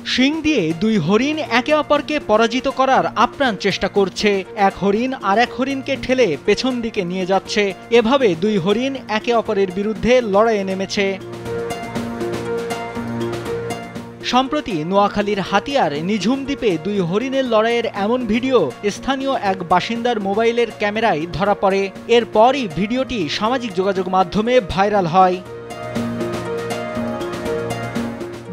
শিং দিয়ে দুই হরিণ একে অপরকে পরাজিত করার আপ্রাণ চেষ্টা করছে। এক হরিণ আর এক হরিণকে ঠেলে পেছন দিকে নিয়ে যাচ্ছে। এভাবে দুই হরিণ একে অপরের বিরুদ্ধে লড়াইয়ে নেমেছে। সম্প্রতি নোয়াখালীর হাতিয়ার নিঝুম দ্বীপে দুই হরিণের লড়াইয়ের এমন ভিডিও স্থানীয় এক বাসিন্দার মোবাইলের ক্যামেরায় ধরা পড়ে। এরপরই ভিডিওটি সামাজিক যোগাযোগ মাধ্যমে ভাইরাল হয়।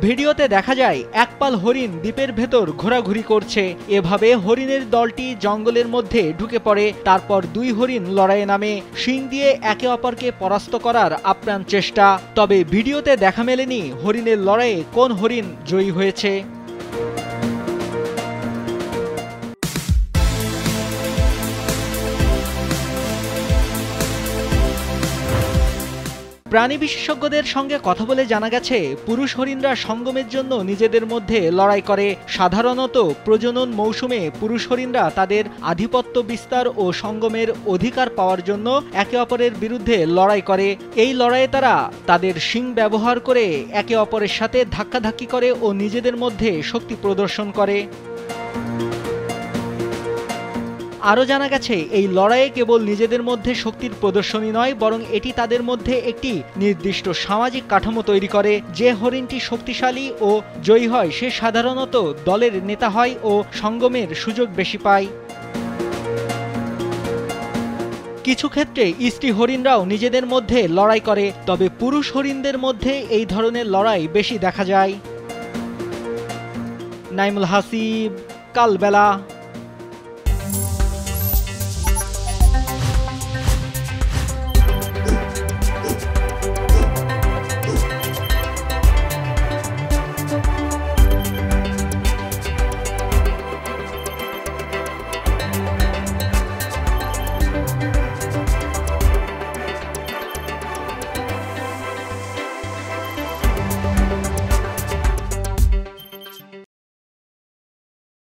ভিডিওতে দেখা যায় একপাল হরিণ দ্বীপের ভেতর ঘোরাঘুরি করছে। এভাবে হরিণের দলটি জঙ্গলের মধ্যে ঢুকে পড়ে। তারপর দুই হরিণ লড়াইয়ে নামে, শিং দিয়ে একে অপরকে পরাস্ত করার আপ্রাণ চেষ্টা। তবে ভিডিওতে দেখা মেলেনি হরিণের লড়াইয়ে কোন হরিণ জয়ী হয়েছে। প্রাণী বিশেষজ্ঞদের সঙ্গে কথা বলে জানা গেছে, পুরুষ হরিণরা সঙ্গমের জন্য নিজেদের মধ্যে লড়াই করে। সাধারণত প্রজনন মৌসুমে পুরুষ হরিণরা তাদের আধিপত্য বিস্তার ও সঙ্গমের অধিকার পাওয়ার জন্য একে অপরের বিরুদ্ধে লড়াই করে। এই লড়াইয়ে তারা তাদের শিং ব্যবহার করে একে অপরের সাথে ধাক্কাধাক্কি করে ও নিজেদের মধ্যে শক্তি প্রদর্শন করে। আরও জানা গেছে, এই লড়াইয়ে কেবল নিজেদের মধ্যে শক্তির প্রদর্শনী নয়, বরং এটি তাদের মধ্যে একটি নির্দিষ্ট সামাজিক কাঠামো তৈরি করে। যে হরিণটি শক্তিশালী ও জয়ী হয় সে সাধারণত দলের নেতা হয় ও সঙ্গমের সুযোগ বেশি পায়। কিছু ক্ষেত্রে স্ত্রী হরিণরাও নিজেদের মধ্যে লড়াই করে, তবে পুরুষ হরিণদের মধ্যে এই ধরনের লড়াই বেশি দেখা যায়। নাইমুল হাসিব, কালবেলা।